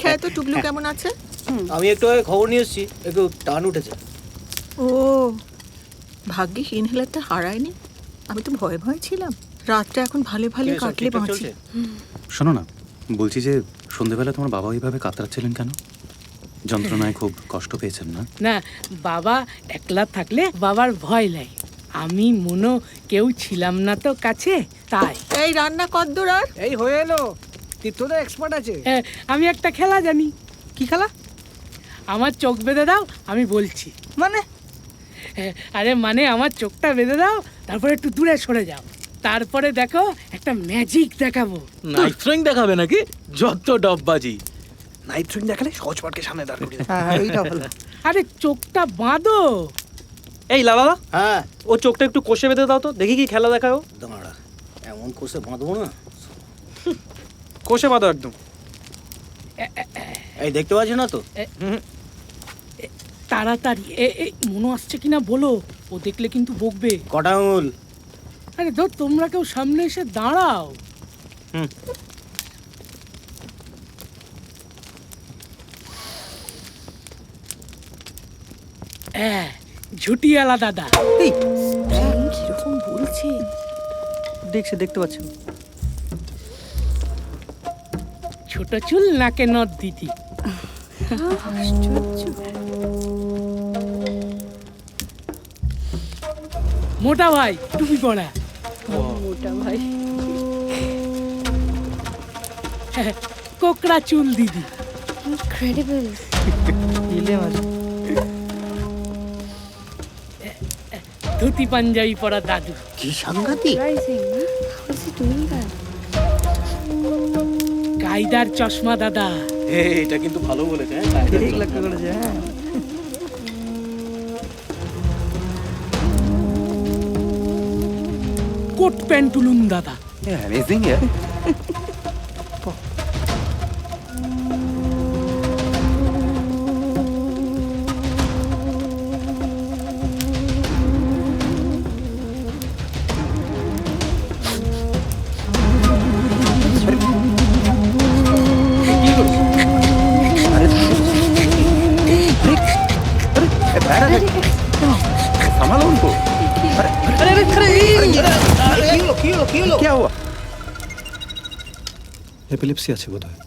দেখে আয় তো টুকলু কেমন আছে। আমি একটু আগে খবর নিয়ে এসেছি, একটু টান উঠেছে। ও ভাগ্যিস ইনহেলারটা হারায়নি, আমি তো ভয়ে ভয়ে ছিলাম। রাতটা এখন ভালো ভালো কি রে, সব কাটলে ঠিকঠাক বাঁচি। চলছে? শোনো না, বলছি যে সন্ধেবেলা তোমার বাবা ওইভাবে কাতরাচ্ছিলেন কেন? যন্ত্রণায় খুব কষ্ট পেয়েছেন না? না, বাবা একলা থাকলে বাবার ভয় লাগে। আমি মনো কেউ ছিলাম না তো কাছে, তাই। এই রান্না কদ্দূর আর? এই হয়ে এলো, তীর্থদা এক্সপার্ট আছে। আমি একটা খেলা জানি। কি খেলা? আমার চোখ বেঁধে দাও, আমি বলছি। মানে? আরে মানে আমার চোখটা বেঁধে দাও, তারপরে একটু দূরে সরে যাও, তারপরে দেখো একটা ম্যাজিক দেখাবো। নাইট থ্রোয়িং দেখাবে নাকি? যত ডববাজি। নাইট থ্রোয়িং দেখালে সহজ পাটকে সামনে দাঁড় করিয়ে দেবে। হ্যাঁ এইটা ভালো। আরে চোখটা বাঁধো। এই লালা, হ্যাঁ ও চোখটা একটু কষে বেঁধে দাও তো, দেখি কি খেলা দেখায় ও। দাঁড়া, এমন কোষে বাঁধবো না। কষে বাঁধো একদম। এই দেখতে পাচ্ছ না তো? তাড়াতাড়ি মনো আসছে কিনা বলো, ও দেখলে কিন্তু বকবে। কটা আঙুল? আরে ধর, তোমরা কেউ সামনে এসে দাঁড়াও। ঝুটিয়ালা দাদা। এই কিরকম বলছে। দেখছে, দেখতে পাচ্ছেন। ছোট চুল নাকে নদ দিদি। মোটা ভাই টুপি পড়া। মোটা ভাই। কোকড়া চুল দিদি। ইনক্রেডিবল। ইলে মাঝে ধুতি পাঞ্জাবি পরা দাদু। কি সাংঘাতিক! Surprising, huh? How is he doing that? কায়দার চশমা দাদা। এটা কিন্তু ভালো বলেছে। ঠিক লক্ষ্য করেছে। হ্যাঁ কোট প্যান্টুলুন দাদা। অ্যামেজিং ইয়ার। संभालो उनको। क्या हुआ? এপিলেপসি আছে বোধহয়।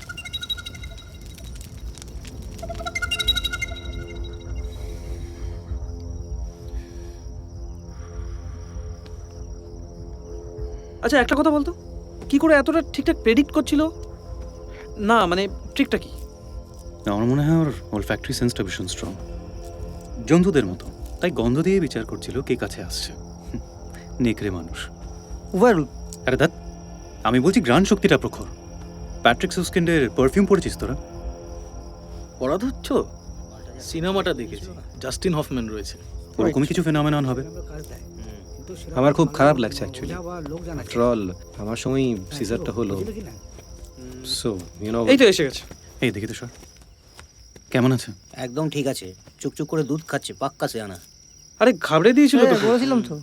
আচ্ছা একটা কথা বলতো, কি করে এতটা ঠিকঠাক প্রেডিক্ট করছিল? না মানে ট্রিকটা কি? আমার মনে হয় ওর olfactory সেন্সটা ভীষণ স্ট্রং, জন্তুদের মতো। তাই গন্ধ দিয়ে বিচার করছিল কে কাছে আসছে। নেকড়ে মানুষ। ওভারঅল আরে দাদ, আমি বলছি গ্রাণ শক্তিটা প্রখর। প্যাট্রিক সুস্কিন্ডের পারফিউম পড়েছিস তোরা? পড়া ধরছ? সিনেমাটা দেখেছি, জাস্টিন হফম্যান রয়েছে। ওরকমই কিছু ফেনোমেনন হবে। আমার খুব খারাপ লাগছে অ্যাকচুয়ালি। আফটার অল আমার সময় সিজারটা হলো, সো ইউ নো। এই তো এসে গেছে। এই দেখি তো সর। কেমন আছে? একদম ঠিক আছে, চুকচুক করে দুধ খাচ্ছে, পাক্কা সে আনা। আরে ঘাবড়ে দিয়েছিল তো। বলেছিলাম তো।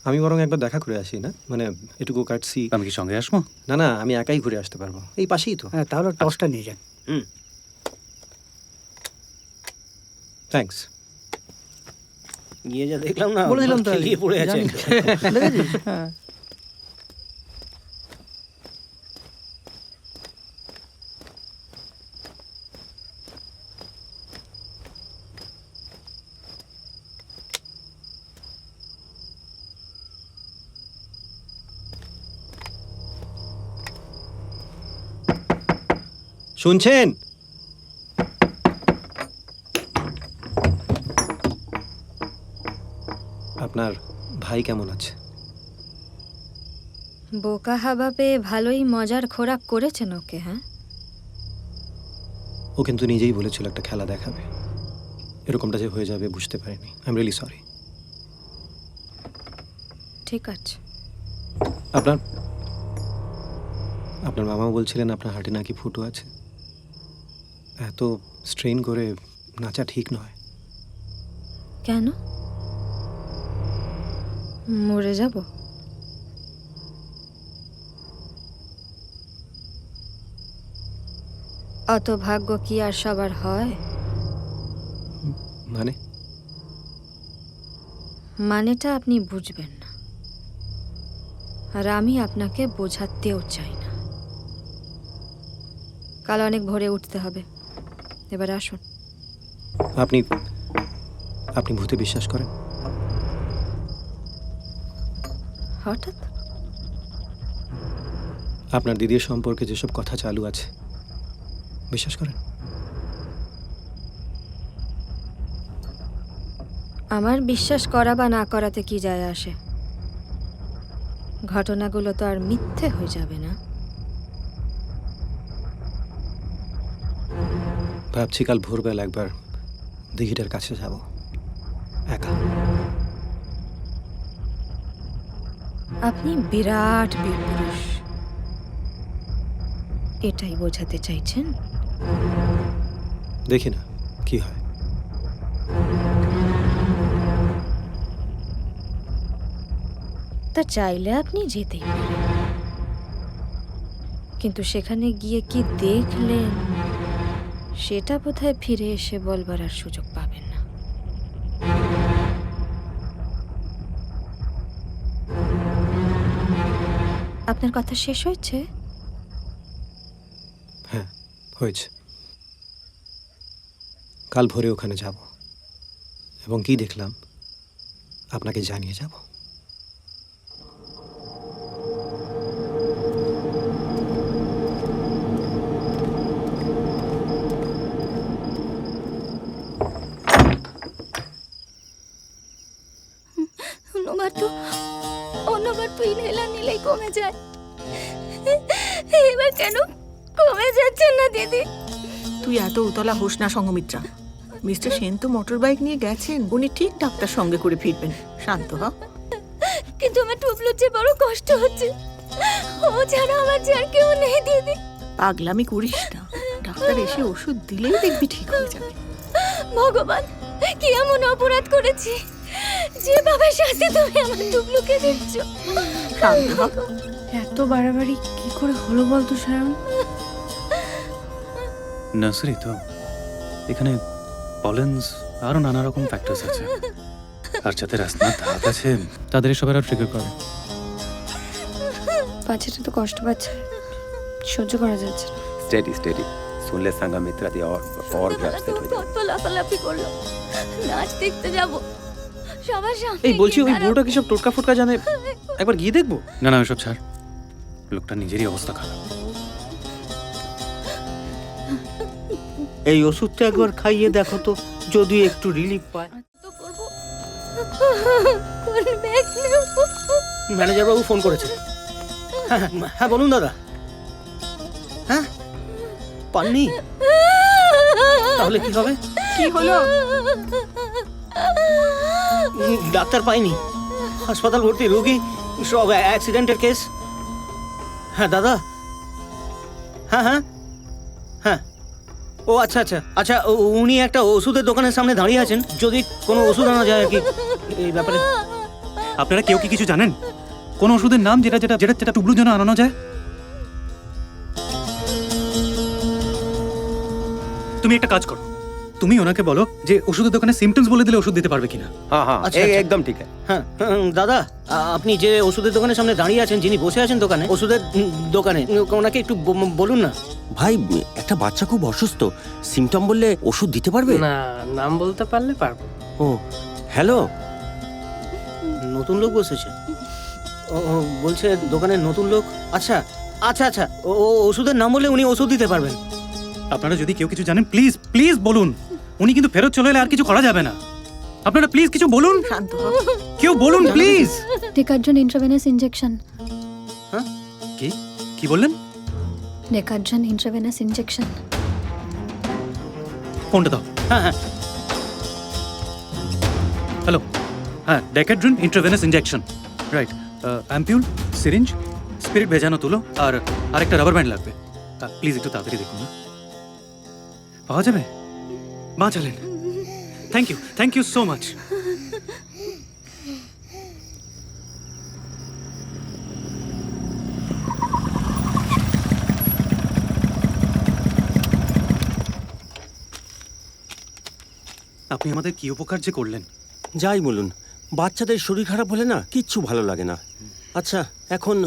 আমি বরং একবার দেখা করে আসি না, মানে এটুকু কাটছি। আমি কি সঙ্গে আসবো? না না, আমি একাই ঘুরে আসতে পারবো, এই পাশেই তো। হ্যাঁ তাহলে টসটা নিয়ে যান। থ্যাঙ্কস। গিয়ে যা দেখলাম না, বলেছিলাম তো, খেলিয়ে পড়ে আছে। দেখেছিস? হ্যাঁ শুনছেন? আপনার ভাই কেমন আছে? বোকা হাবা পেয়ে ভালোই মজার খোরাক করেছেন ওকে। হ্যাঁ, ও কিন্তু নিজেই বলেছিল একটা খেলা দেখাবে, এরকমটা যে হয়ে যাবে বুঝতে পারিনি। I am really sorry. ঠিক আছে। আপনার আপনার মামা বলছিলেন আপনার হার্টে নাকি ফুটো আছে। এত স্ট্রেন করে নাচা ঠিক নয়। কেন? মরে যাব? অত ভাগ্য কি আর সবার হয়? মানে মানেটা আপনি বুঝবেন না, আর আমি আপনাকে বোঝাতেও চাই না। কাল অনেক ভোরে উঠতে হবে। এবার আসুন। আপনি আপনি ভূতে বিশ্বাস করেন? হঠাৎ? আপনার দিদির সম্পর্কে যেসব কথা চালু আছে বিশ্বাস করেন? আমার বিশ্বাস করা বা না করাতে কি যায় আসে? ঘটনাগুলো তো আর মিথ্যে হয়ে যাবে না। ভাবছি কাল ভোরবেলা একবার দিঘিটার কাছে যাব, একা। আপনি বিরাট বীরপুরুষ, এটাই বোঝাতে চাইছেন? দেখি না কি হয়। তা চাইলে আপনি যেতেই পারেন, কিন্তু সেখানে গিয়ে কি দেখলেন সেটা বোধহয় ফিরে এসে বলবার আর সুযোগ পাবেন না। আপনার কথা শেষ হয়েছে? হ্যাঁ, হয়েছে। কাল ভোরে ওখানে যাব এবং কি দেখলাম আপনাকে জানিয়ে যাব। অন্যবার তো ইনহেলার নিলেই কমে যায়, এবার কেন কমে যাচ্ছে না দিদি? তুই এত উতলা হোস না সঙ্গমিত্রা। মিস্টার সেন তো মোটর বাইক নিয়ে গেছেন, উনি ঠিক ডাক্তার সঙ্গে করে ফিরবেন। শান্ত হ। কিন্তু আমার টুবলুর যে বড় কষ্ট হচ্ছে, ও ছাড়া আমার যে আর কেউ নেই দিদি। পাগলামি করিস না, ডাক্তার এসে ওষুধ দিলেই দেখবি ঠিক হয়ে যাবে। ভগবান, কি এমন অপরাধ করেছি যে বাবার শাস্তি তুমি আমার টুবলুকে দিচ্ছ? শান্ত হ। এত বাড়াবাড়ি কি করে হলো বলতো সায়ন? নার্সারি তো, এখানে পলেন্স আরো নানা রকম ফ্যাক্টরস আছে, আর যাতে রাস্তার ধাত আছে তাদের এসব আরো ট্রিগার করে। বাচ্চাটা তো কষ্ট পাচ্ছে, সহ্য করা যাচ্ছে না। स्टेडी स्टेडी सुन ले संगमित्रा दी और भी अपसेट हो जाए। তো লাফালাফি করলো, নাচ দেখতে যাব সবার সামনে। এই বলছি, ওই বুড়োটা কি সব টোটকা ফোটকা জানে? একবার গিয়ে দেখবো। না না, ওইসব ছাড়, লোকটা নিজেরই অবস্থা খারাপ। এই ওষুধটা একবার খাইয়ে দেখো তো, যদি একটু রিলিফ পায়। তো করব, কোন ব্যাগ নেব? ম্যানেজার বাবু ফোন করেছে। হ্যাঁ হ্যাঁ, হ্যাঁ বলুন দাদা। হ্যাঁ পাননি? তাহলে কি হবে? কি হলো? ডাক্তার পাইনি, হাসপাতাল ভর্তি রোগী, সব অ্যাক্সিডেন্টের কেস। হ্যাঁ দাদা, হ্যাঁ হ্যাঁ হ্যাঁ। ও আচ্ছা আচ্ছা আচ্ছা, উনি একটা ওষুধের দোকানের সামনে দাঁড়িয়ে আছেন, যদি কোনো ওষুধ আনা যায় আর কি এই ব্যাপারে। আপনারা কেউ কি কিছু জানেন? কোন ওষুধের নাম যেটা যেটা যেটা যেটা টুবলুর জন্য আনানো যায়? তুমি একটা কাজ করো, তুমি ওনাকে বলো যে ওষুধের দোকানে সিমটমস বলে দিলে ওষুধ দিতে পারবে কিনা। हाँ हाँ अच्छा, अच्छा। एकदम ठीक है। হ্যাঁ দাদা, আপনি যে ওষুধের দোকানের সামনে দাঁড়িয়ে আছেন, যিনি বসে আছেন দোকানে, ওষুধের দোকানে, ওনাকে একটু বলুন না। ভাই, একটা বাচ্চা খুব অসুস্থ, সিমটম বললে ওষুধ দিতে পারবে? না, নাম বলতে পারলে পারবো। ও হ্যালো, নতুন লোক বসেছে? ও বলছে দোকানের নতুন লোক। আচ্ছা আচ্ছা আচ্ছা, ও ওষুধের নাম বললে উনি ওষুধ দিতে পারবেন। আপনারা যদি কেউ কিছু জানেন প্লিজ প্লিজ বলুন। উনি কিন্তু ফেরত চলে এলে আর কিছু করা যাবে না। আপনারা প্লিজ কিছু বলুন, শান্ত হ। কেউ বলুন প্লিজ। ডেকাড্রন intravenous injection. কি কি বললেন? ডেকাড্রন ইন্ট্রাভেনাস ইনজেকশন। ফোনটা দাও। হ্যাঁ হ্যাঁ, হ্যালো, হ্যাঁ, ডেকাড্রন intravenous injection, right. Ampoule, syringe, spirit ভেজানো তুলো, আর আরেকটা রাবার ব্যান্ড লাগবে। প্লিজ একটু তাড়াতাড়ি দেখুন না। পাওয়া যাবে? বাঁচালেন, থ্যাংক ইউ সো মাচ। আপনি আমাদের কি উপকার যে করলেন। যাই বলুন, বাচ্চাদের শরীর খারাপ হলে না কিচ্ছু ভালো লাগে না। আচ্ছা এখন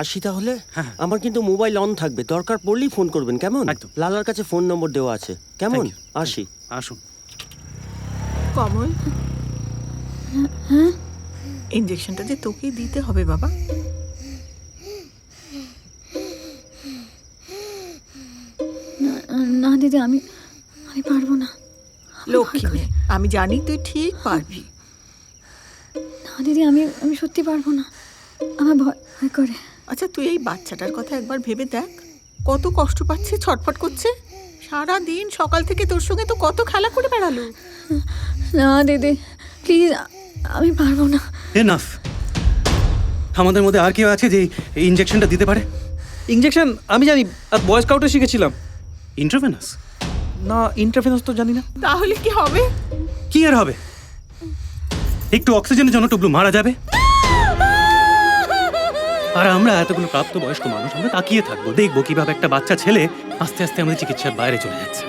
আসি তাহলে। হ্যাঁ। আমার কিন্তু মোবাইল অন থাকবে, দরকার পড়লেই ফোন করবেন কেমন? একদম। লালার কাছে ফোন নম্বর দেওয়া আছে, কেমন? Thank you. আসি। আসুন। কমল, ইঞ্জেকশনটা যে তোকে দিতে হবে বাবা। না দিদি, আমি পারবো না। লক্ষ্মী মেয়ে, আমি জানি তুই ঠিক পারবি। না দিদি, আমি সত্যি পারবো না, আমার ভয় করে। আচ্ছা তুই এই বাচ্চাটার কথা একবার ভেবে দেখ, কত কষ্ট পাচ্ছে, ছটফট করছে। সারা দিন সকাল থেকে তোর সঙ্গে তো কত খেলা করে বেড়ালো। না দিদি প্লিজ, আমি পারবো না। এনাফ। আমাদের মধ্যে আর কেউ আছে যে এই ইঞ্জেকশনটা দিতে পারে? ইঞ্জেকশন আমি জানি, আর বয় স্কাউটে শিখেছিলাম। ইন্ট্রাভেনাস? না, ইন্টারফেরেন্স তো জানি না। তাহলে কি হবে? কি আর হবে, একটু অক্সিজেনের জন্য টুবলু মারা যাবে, আর আমরা এতগুলো প্রাপ্তবয়স্ক মানুষ আমরা তাকিয়ে থাকবো, দেখবো কিভাবে একটা বাচ্চা ছেলে আস্তে আস্তে আমাদের চিকিৎসার বাইরে চলে যাচ্ছে।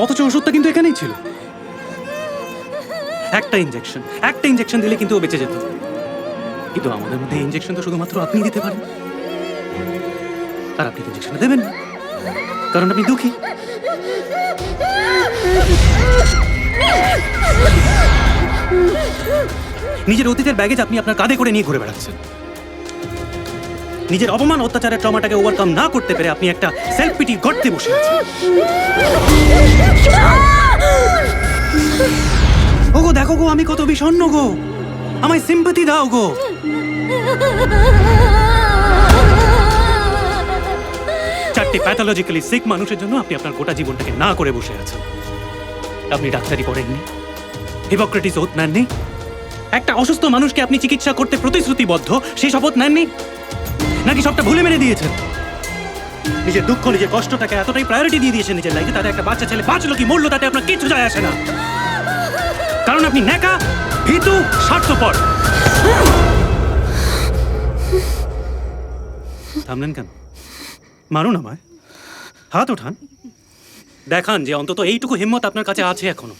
অথচ ওষুধটা কিন্তু এখানেই ছিল। একটা ইঞ্জেকশন দিলে কিন্তু ও বেঁচে যেত। কিন্তু আমাদের মধ্যে ইঞ্জেকশন তো শুধুমাত্র আপনি দিতে পারেন, আর আপনি ইঞ্জেকশন দেবেন না, কারণ আপনি দুঃখী। নিজের অতীতের ব্যাগেজ আপনি আপনার কাঁধে করে নিয়ে ঘুরে বেড়াচ্ছেন। নিজের অপমান অত্যাচারের ট্রমাটাকে ওভারকাম না করতে পেরে আপনি একটা সেলফ পিটি গর্তে বসে আছেন। ওগো দেখো গো, আমি কত বিষণ্ণ গো, আমায় সিম্পাথি দাও গো। চারটি প্যাথোলজিক্যালি সিক মানুষের জন্য আপনি আপনার গোটা জীবনটাকে না করে বসে আছেন। আপনি ডাক্তারি পড়েননি, হিপোক্রেটিস ওথ নেননি, একটা অসুস্থ মানুষকে আপনি চিকিৎসা করতে প্রতিশ্রুতিবদ্ধ সেই শপথ নেননি, নাকি সবটা ভুলে মেরে দিয়েছেন? নিজের দুঃখ নিজের কষ্টটাকে এতটাই প্রায়োরিটি দিয়ে দিয়েছেন নিজের লাইফে, তাতে একটা বাচ্চা ছেলে বাঁচলো কি মরলো তাতে আপনার কিচ্ছু যায় আসে না, কারণ আপনি ন্যাকা, ভীতু, স্বার্থপর। থামলেন কেন? মারুন আমায়, হাত ওঠান, দেখান যে অন্তত এইটুকু হিম্মত আপনার কাছে আছে এখনো।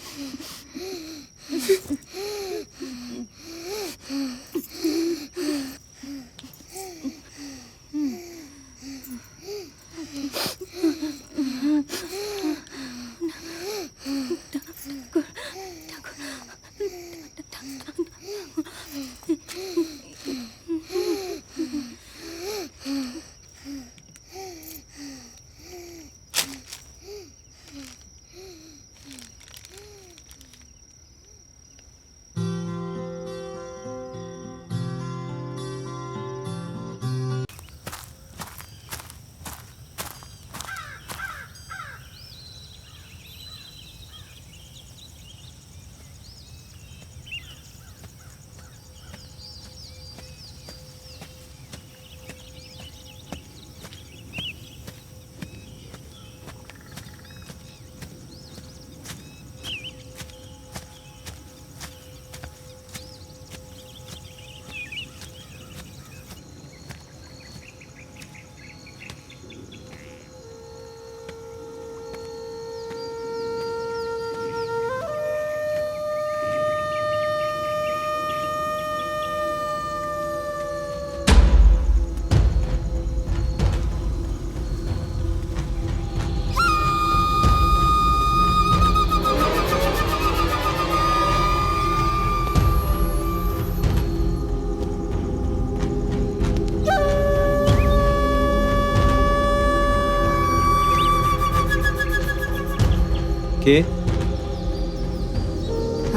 কে?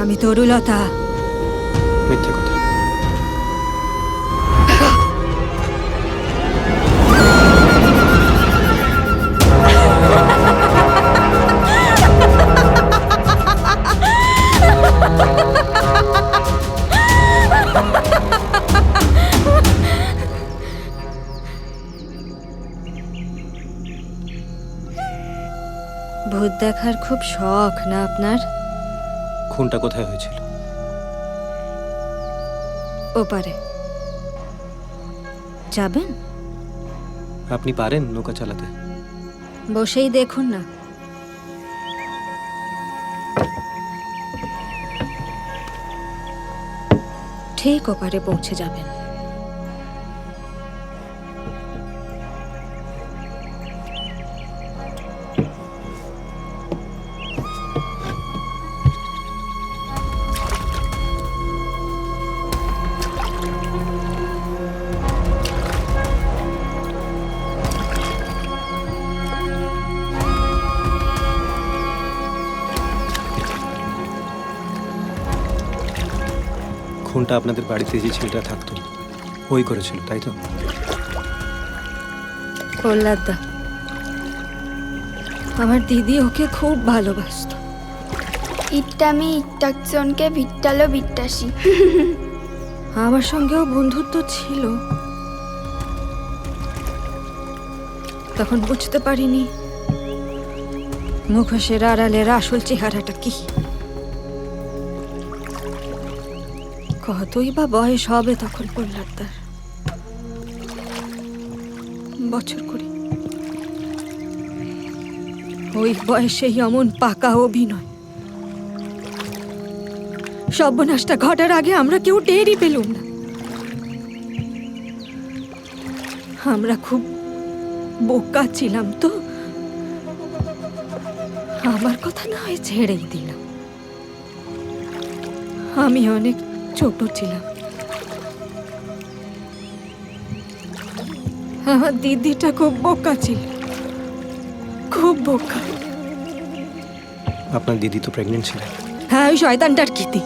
আমি তরুলতা। মিথ্যে কথা। ভূত দেখার খুব শখ না আপনার? খুনটা কোথায় হয়েছিল? ওপারে যাবেন? আপনি পারেন নৌকা চালাতে? বসেই দেখুন না। ঠিক ওপারে পৌঁছে যাবেন। খুনটা আপনাদের বাড়িতে যে ছেলেটা থাকতো ওই করেছিল, তাই তো? প্রহ্লাদদা, আমার দিদি ওকে খুব ভালোবাসতো। ইট্টামি ইট্টাকজনকে ভিট্টালো বিট্টাসি। আমার সঙ্গেও বন্ধুত্ব ছিল, তখন বুঝতে পারিনি মুখোশের আড়ালের আসল চেহারাটা কি। কতই বা বয়স হবে তখন প্রহ্লাদদার? বছর করে। ওই বয়সেই অমন পাকা অভিনয়। সর্বনাশটা ঘটার আগে আমরা কেউ টেরই পেলুম না। আমরা খুব বোকা ছিলাম তো, আমার কথা না হয় ছেড়েই দিলাম। আমি অনেক ছোট ছিলাম। আমার দিদিটা খুব বোকা ছিল, খুব বোকা। আপনার দিদি তো প্রেগনেন্ট ছিলেন। হ্যাঁ, ওই শয়তানটার কীর্তি।